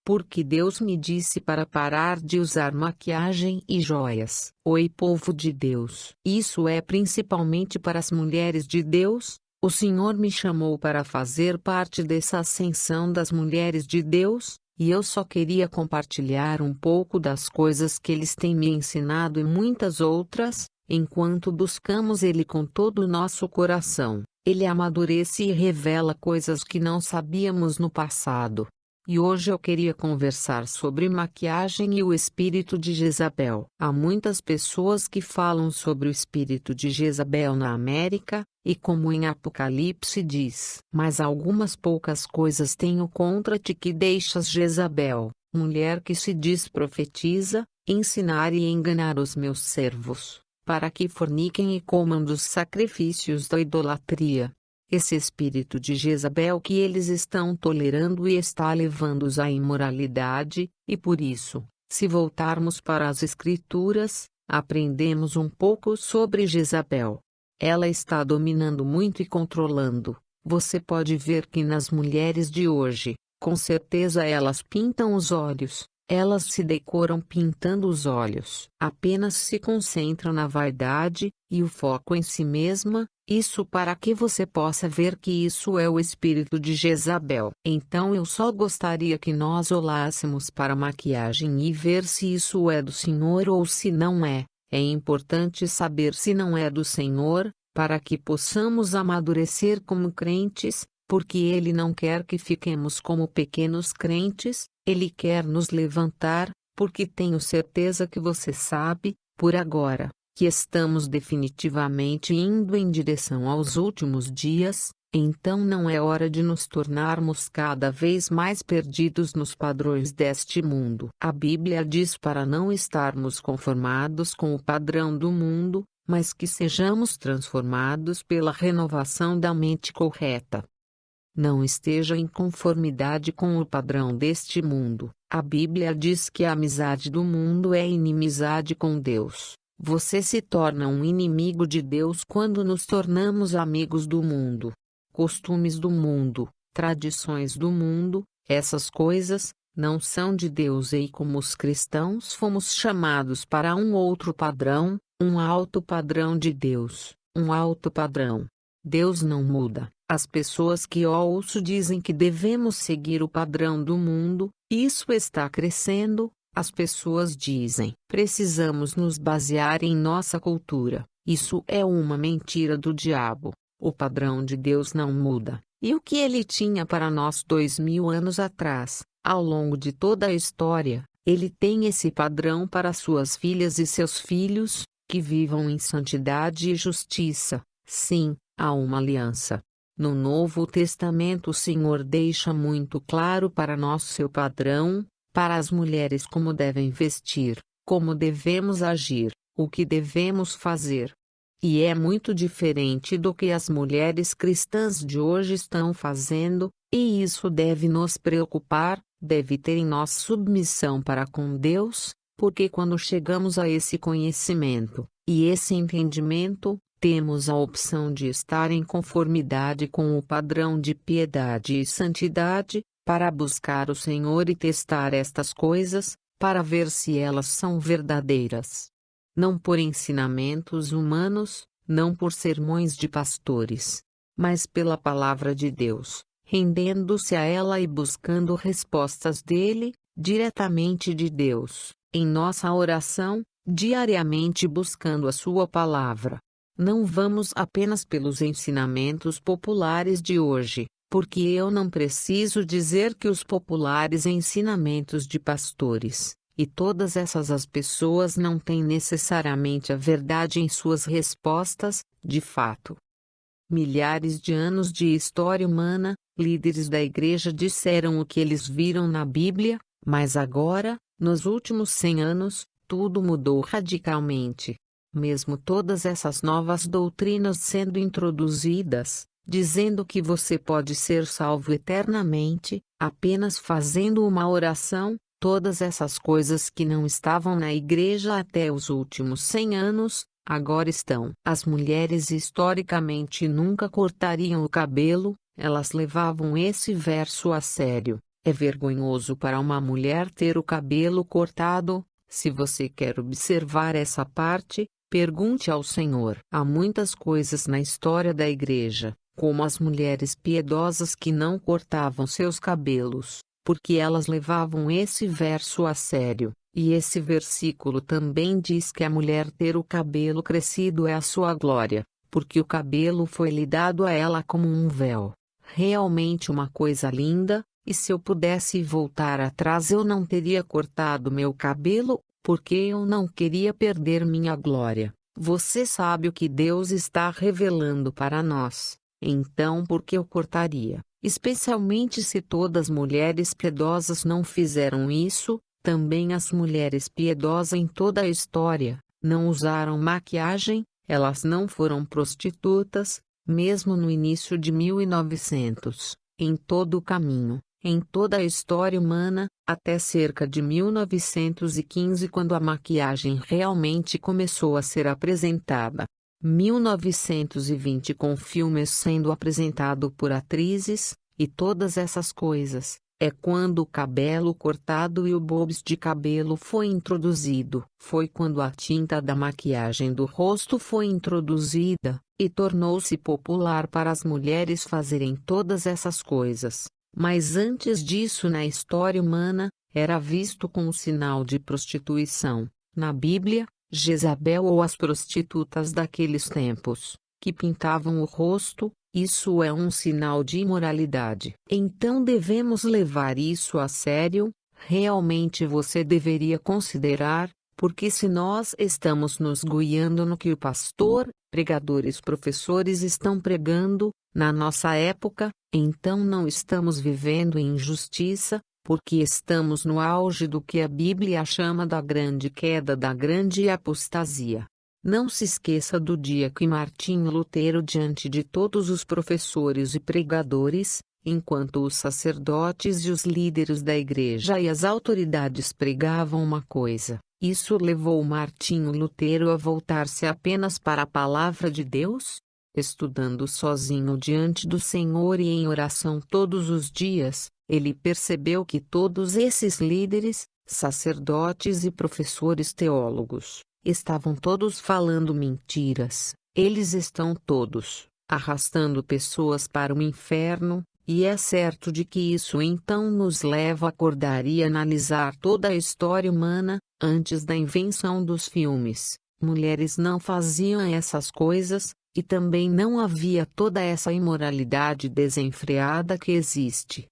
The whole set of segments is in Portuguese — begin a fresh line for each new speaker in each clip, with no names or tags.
porque Deus me disse para parar de usar maquiagem e joias. Oi, povo de Deus. Isso é principalmente para as mulheres de Deus. O Senhor me chamou para fazer parte dessa ascensão das mulheres de Deus, e eu só queria compartilhar um pouco das coisas que eles têm me ensinado e muitas outras, enquanto buscamos Ele com todo o nosso coração. Ele amadurece e revela coisas que não sabíamos no passado. E hoje eu queria conversar sobre maquiagem e o espírito de Jezabel. Há muitas pessoas que falam sobre o espírito de Jezabel na América, e como em Apocalipse diz, mas algumas poucas coisas tenho contra ti que deixas Jezabel, mulher que se diz profetiza, ensinar e enganar os meus servos, para que forniquem e comam dos sacrifícios da idolatria. Esse espírito de Jezabel que eles estão tolerando e está levando-os à imoralidade, e por isso, se voltarmos para as Escrituras, aprendemos um pouco sobre Jezabel. Ela está dominando muito e controlando. Você pode ver que nas mulheres de hoje, com certeza elas pintam os olhos. Elas se decoram pintando os olhos. Apenas se concentram na vaidade, e o foco em si mesma, isso para que você possa ver que isso é o espírito de Jezabel. Então eu só gostaria que nós olhássemos para a maquiagem e ver se isso é do Senhor ou se não é. É importante saber se não é do Senhor, para que possamos amadurecer como crentes, porque Ele não quer que fiquemos como pequenos crentes. Ele quer nos levantar, porque tenho certeza que você sabe, por agora, que estamos definitivamente indo em direção aos últimos dias, então não é hora de nos tornarmos cada vez mais perdidos nos padrões deste mundo. A Bíblia diz para não estarmos conformados com o padrão do mundo, mas que sejamos transformados pela renovação da mente correta. Não esteja em conformidade com o padrão deste mundo. A Bíblia diz que a amizade do mundo é inimizade com Deus. Você se torna um inimigo de Deus quando nos tornamos amigos do mundo. Costumes do mundo, tradições do mundo, essas coisas, não são de Deus e como os cristãos fomos chamados para um outro padrão, um alto padrão de Deus, um alto padrão. Deus não muda. As pessoas que ouço dizem que devemos seguir o padrão do mundo, isso está crescendo. As pessoas dizem, precisamos nos basear em nossa cultura. Isso é uma mentira do diabo. O padrão de Deus não muda. E o que ele tinha para nós 2000 anos atrás, ao longo de toda a história, ele tem esse padrão para suas filhas e seus filhos, que vivam em santidade e justiça. Sim, há uma aliança. No Novo Testamento o Senhor deixa muito claro para nós seu padrão, para as mulheres como devem vestir, como devemos agir, o que devemos fazer. E é muito diferente do que as mulheres cristãs de hoje estão fazendo, e isso deve nos preocupar, deve ter em nós submissão para com Deus, porque quando chegamos a esse conhecimento, e esse entendimento, temos a opção de estar em conformidade com o padrão de piedade e santidade, para buscar o Senhor e testar estas coisas, para ver se elas são verdadeiras. Não por ensinamentos humanos, não por sermões de pastores, mas pela palavra de Deus, rendendo-se a ela e buscando respostas dele, diretamente de Deus, em nossa oração, diariamente buscando a sua palavra. Não vamos apenas pelos ensinamentos populares de hoje, porque eu não preciso dizer que os populares ensinamentos de pastores, e todas essas as pessoas não têm necessariamente a verdade em suas respostas, de fato. Milhares de anos de história humana, líderes da igreja disseram o que eles viram na Bíblia, mas agora, nos últimos 100 anos, tudo mudou radicalmente. Mesmo todas essas novas doutrinas sendo introduzidas, dizendo que você pode ser salvo eternamente, apenas fazendo uma oração, todas essas coisas que não estavam na igreja até os últimos 100 anos, agora estão. As mulheres historicamente nunca cortariam o cabelo, elas levavam esse verso a sério. É vergonhoso para uma mulher ter o cabelo cortado. Se você quer observar essa parte, pergunte ao Senhor. Há muitas coisas na história da igreja, como as mulheres piedosas que não cortavam seus cabelos, porque elas levavam esse verso a sério. E esse versículo também diz que a mulher ter o cabelo crescido é a sua glória, porque o cabelo foi lhe dado a ela como um véu. Realmente uma coisa linda, e se eu pudesse voltar atrás eu não teria cortado meu cabelo, porque eu não queria perder minha glória. Você sabe o que Deus está revelando para nós, então por que eu cortaria? Especialmente se todas as mulheres piedosas não fizeram isso. Também as mulheres piedosas em toda a história não usaram maquiagem, elas não foram prostitutas, mesmo no início de 1900, em todo o caminho, em toda a história humana, até cerca de 1915 quando a maquiagem realmente começou a ser apresentada. 1920 com filmes sendo apresentado por atrizes, e todas essas coisas. É quando o cabelo cortado e o bobs de cabelo foi introduzido. Foi quando a tinta da maquiagem do rosto foi introduzida, e tornou-se popular para as mulheres fazerem todas essas coisas. Mas antes disso na história humana, era visto como sinal de prostituição. Na Bíblia, Jezabel ou as prostitutas daqueles tempos, que pintavam o rosto, isso é um sinal de imoralidade. Então devemos levar isso a sério. Realmente você deveria considerar, porque se nós estamos nos guiando no que o pastor, pregadores, professores estão pregando, na nossa época, então não estamos vivendo em injustiça, porque estamos no auge do que a Bíblia chama da grande queda, da grande apostasia. Não se esqueça do dia que Martinho Lutero, diante de todos os professores e pregadores, enquanto os sacerdotes e os líderes da igreja e as autoridades pregavam uma coisa, isso levou Martinho Lutero a voltar-se apenas para a palavra de Deus? Estudando sozinho diante do Senhor e em oração todos os dias, ele percebeu que todos esses líderes, sacerdotes e professores teólogos, estavam todos falando mentiras. Eles estão todos arrastando pessoas para o inferno, e é certo de que isso então nos leva a acordar e analisar toda a história humana. Antes da invenção dos filmes, mulheres não faziam essas coisas, e também não havia toda essa imoralidade desenfreada que existe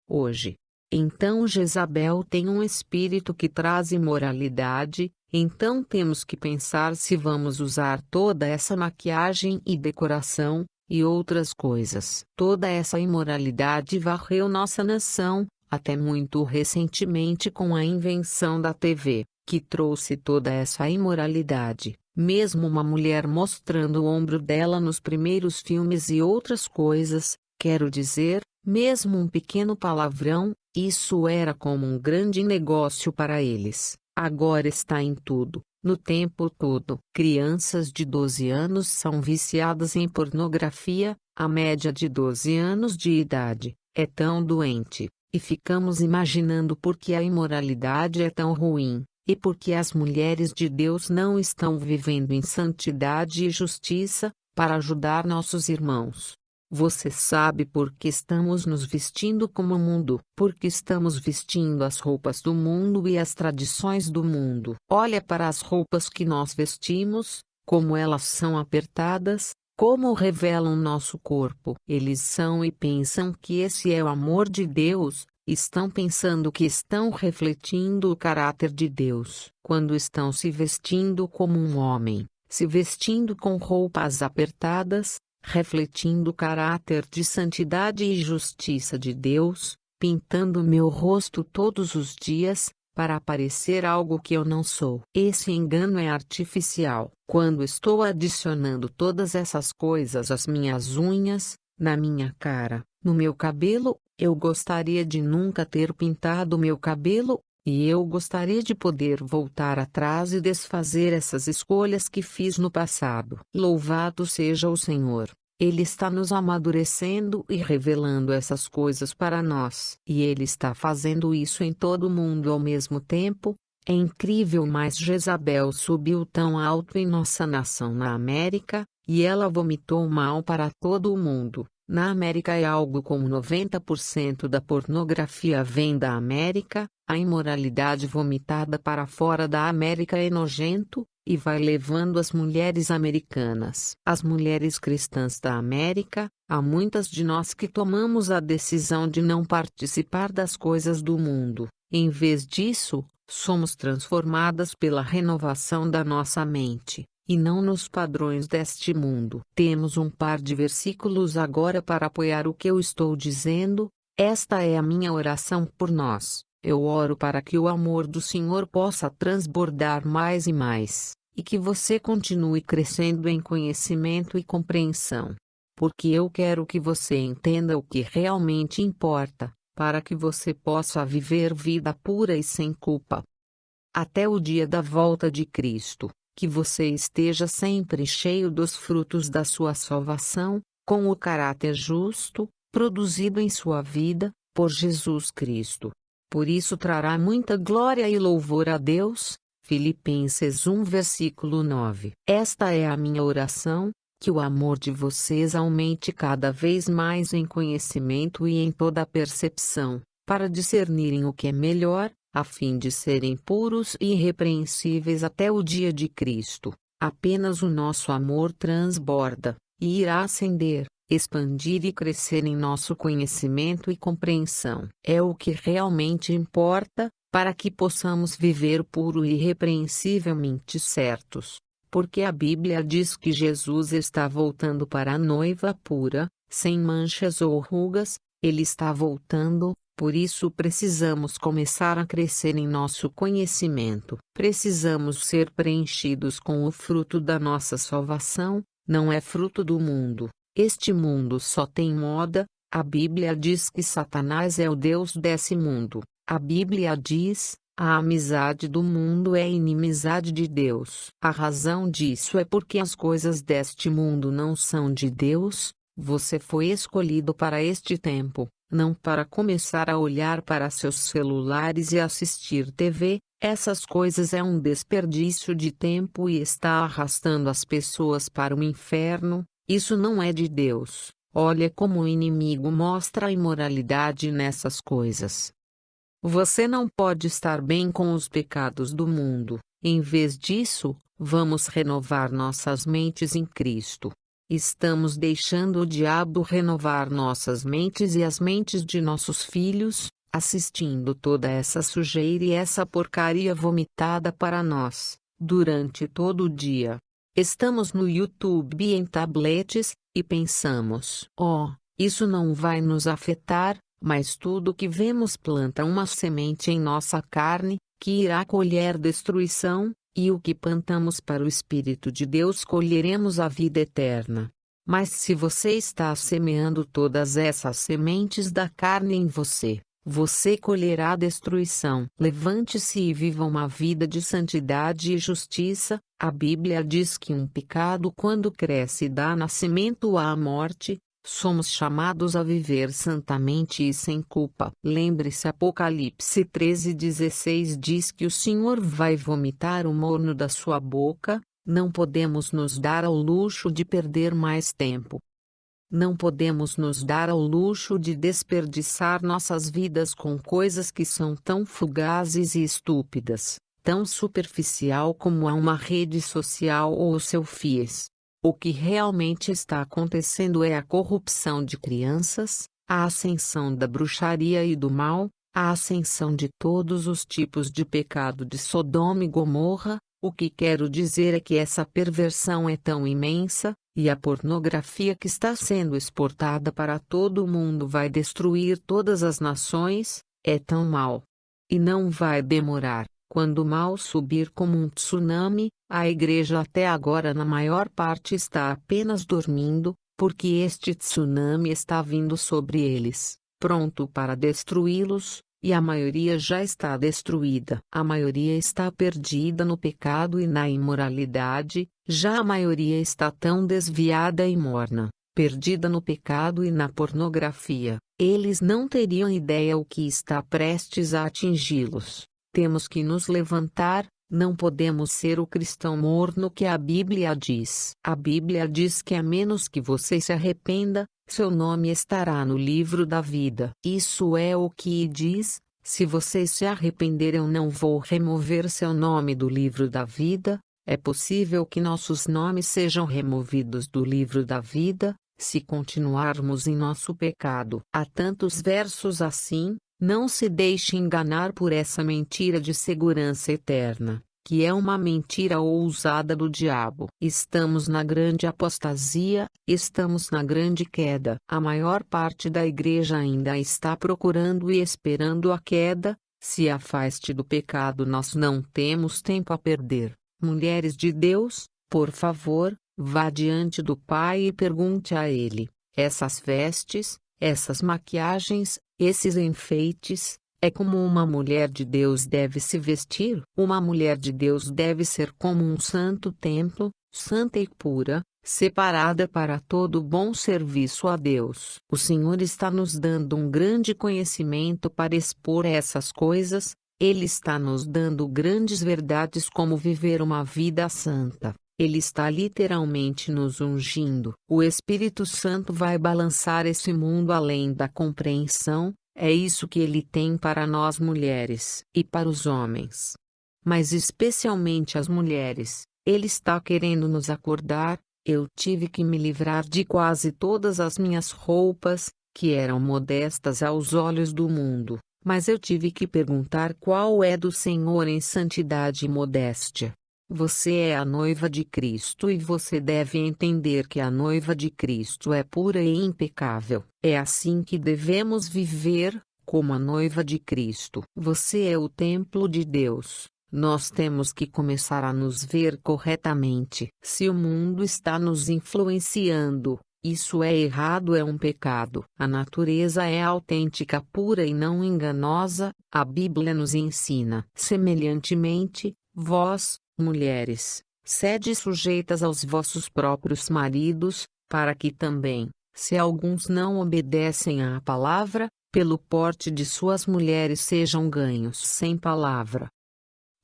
hoje. Então Jezabel tem um espírito que traz imoralidade. Então temos que pensar se vamos usar toda essa maquiagem e decoração, e outras coisas. Toda essa imoralidade varreu nossa nação, até muito recentemente com a invenção da TV, que trouxe toda essa imoralidade. Mesmo uma mulher mostrando o ombro dela nos primeiros filmes e outras coisas, quero dizer, mesmo um pequeno palavrão, isso era como um grande negócio para eles. Agora está em tudo, no tempo todo. Crianças de 12 anos são viciadas em pornografia, a média de 12 anos de idade é tão doente, e ficamos imaginando por que a imoralidade é tão ruim, e por que as mulheres de Deus não estão vivendo em santidade e justiça, para ajudar nossos irmãos. Você sabe por que estamos nos vestindo como o mundo? Porque estamos vestindo as roupas do mundo e as tradições do mundo. Olha para as roupas que nós vestimos, como elas são apertadas, como revelam nosso corpo. Eles são e pensam que esse é o amor de Deus, estão pensando que estão refletindo o caráter de Deus. Quando estão se vestindo como um homem, se vestindo com roupas apertadas, refletindo o caráter de santidade e justiça de Deus, pintando meu rosto todos os dias, para parecer algo que eu não sou. Esse engano é artificial. Quando estou adicionando todas essas coisas às minhas unhas, na minha cara, no meu cabelo, eu gostaria de nunca ter pintado meu cabelo, e eu gostaria de poder voltar atrás e desfazer essas escolhas que fiz no passado. Louvado seja o Senhor! Ele está nos amadurecendo e revelando essas coisas para nós. E Ele está fazendo isso em todo o mundo ao mesmo tempo. É incrível, mas Jezabel subiu tão alto em nossa nação na América, e ela vomitou mal para todo o mundo. Na América é algo como 90% da pornografia vem da América, a imoralidade vomitada para fora da América é nojento, e vai levando as mulheres americanas. As mulheres cristãs da América, há muitas de nós que tomamos a decisão de não participar das coisas do mundo. Em vez disso, somos transformadas pela renovação da nossa mente, e não nos padrões deste mundo. Temos um par de versículos agora para apoiar o que eu estou dizendo. Esta é a minha oração por nós. Eu oro para que o amor do Senhor possa transbordar mais e mais, e que você continue crescendo em conhecimento e compreensão. Porque eu quero que você entenda o que realmente importa, para que você possa viver vida pura e sem culpa. Até o dia da volta de Cristo, que você esteja sempre cheio dos frutos da sua salvação, com o caráter justo, produzido em sua vida, por Jesus Cristo. Por isso trará muita glória e louvor a Deus. Filipenses 1 versículo 9. Esta é a minha oração, que o amor de vocês aumente cada vez mais em conhecimento e em toda a percepção, para discernirem o que é melhor, a fim de serem puros e irrepreensíveis até o dia de Cristo. Apenas o nosso amor transborda, e irá ascender, expandir e crescer em nosso conhecimento e compreensão. É o que realmente importa, para que possamos viver puro e irrepreensivelmente certos. Porque a Bíblia diz que Jesus está voltando para a noiva pura, sem manchas ou rugas. Ele está voltando, por isso precisamos começar a crescer em nosso conhecimento. Precisamos ser preenchidos com o fruto da nossa salvação, não é fruto do mundo. Este mundo só tem moda. A Bíblia diz que Satanás é o Deus desse mundo. A Bíblia diz: a amizade do mundo é inimizade de Deus. A razão disso é porque as coisas deste mundo não são de Deus. Você foi escolhido para este tempo, não para começar a olhar para seus celulares e assistir TV. Essas coisas é um desperdício de tempo e está arrastando as pessoas para o inferno. Isso não é de Deus. Olha como o inimigo mostra a imoralidade nessas coisas. Você não pode estar bem com os pecados do mundo. Em vez disso, vamos renovar nossas mentes em Cristo. Estamos deixando o diabo renovar nossas mentes e as mentes de nossos filhos, assistindo toda essa sujeira e essa porcaria vomitada para nós, durante todo o dia. Estamos no YouTube e em tabletes, e pensamos: oh, isso não vai nos afetar. Mas tudo que vemos planta uma semente em nossa carne, que irá colher destruição, e o que plantamos para o Espírito de Deus colheremos a vida eterna. Mas se você está semeando todas essas sementes da carne em você, você colherá destruição. Levante-se e viva uma vida de santidade e justiça. A Bíblia diz que um pecado, quando cresce, dá nascimento à morte. Somos chamados a viver santamente e sem culpa. Lembre-se, Apocalipse 13:16 diz que o Senhor vai vomitar o morno da sua boca. Não podemos nos dar ao luxo de perder mais tempo. Não podemos nos dar ao luxo de desperdiçar nossas vidas com coisas que são tão fugazes e estúpidas, tão superficial como uma rede social ou o seu FIES. O que realmente está acontecendo é a corrupção de crianças, a ascensão da bruxaria e do mal, a ascensão de todos os tipos de pecado de Sodoma e Gomorra. O que quero dizer é que essa perversão é tão imensa, e a pornografia que está sendo exportada para todo o mundo vai destruir todas as nações. É tão mal. E não vai demorar. Quando o mal subir como um tsunami, a igreja até agora na maior parte está apenas dormindo, porque este tsunami está vindo sobre eles, pronto para destruí-los, e a maioria já está destruída. A maioria está perdida no pecado e na imoralidade, já a maioria está tão desviada e morna. perdida no pecado e na pornografia, eles não teriam ideia o que está prestes a atingi-los. Temos que nos levantar, não podemos ser o cristão morno que a Bíblia diz. A Bíblia diz que a menos que você se arrependa, seu nome estará no livro da vida. Isso é o que diz: se você se arrepender, eu não vou remover seu nome do livro da vida. É possível que nossos nomes sejam removidos do livro da vida, se continuarmos em nosso pecado. Há tantos versos assim. Não se deixe enganar por essa mentira de segurança eterna, que é uma mentira ousada do diabo. Estamos na grande apostasia, estamos na grande queda. A maior parte da igreja ainda está procurando e esperando a queda. Se afaste do pecado, nós não temos tempo a perder. Mulheres de Deus, por favor, vá diante do Pai e pergunte a Ele: essas vestes, essas maquiagens, esses enfeites, é como uma mulher de Deus deve se vestir? Uma mulher de Deus deve ser como um santo templo, santa e pura, separada para todo bom serviço a Deus. O Senhor está nos dando um grande conhecimento para expor essas coisas. Ele está nos dando grandes verdades como viver uma vida santa. Ele está literalmente nos ungindo. O Espírito Santo vai balançar esse mundo além da compreensão. É isso que ele tem para nós mulheres e para os homens. Mas especialmente as mulheres. Ele está querendo nos acordar. Eu tive que me livrar de quase todas as minhas roupas, que eram modestas aos olhos do mundo. Mas eu tive que perguntar qual é do Senhor em santidade e modéstia. Você é a noiva de Cristo e você deve entender que a noiva de Cristo é pura e impecável. É assim que devemos viver, como a noiva de Cristo. Você é o templo de Deus. Nós temos que começar a nos ver corretamente. Se o mundo está nos influenciando, isso é errado, é um pecado. A natureza é autêntica, pura e não enganosa. A Bíblia nos ensina. Semelhantemente, vós, mulheres, sede sujeitas aos vossos próprios maridos, para que também, se alguns não obedecem à palavra, pelo porte de suas mulheres sejam ganhos sem palavra.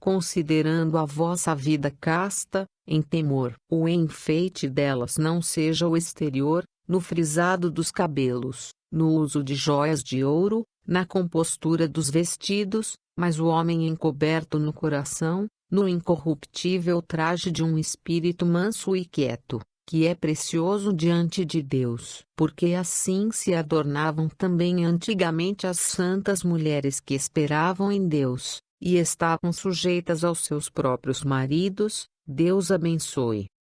Considerando a vossa vida casta, em temor, o enfeite delas não seja o exterior, no frisado dos cabelos, no uso de joias de ouro, na compostura dos vestidos, mas o homem encoberto no coração, no incorruptível traje de um espírito manso e quieto, que é precioso diante de Deus. Porque assim se adornavam também antigamente as santas mulheres que esperavam em Deus, e estavam sujeitas aos seus próprios maridos. Deus abençoe.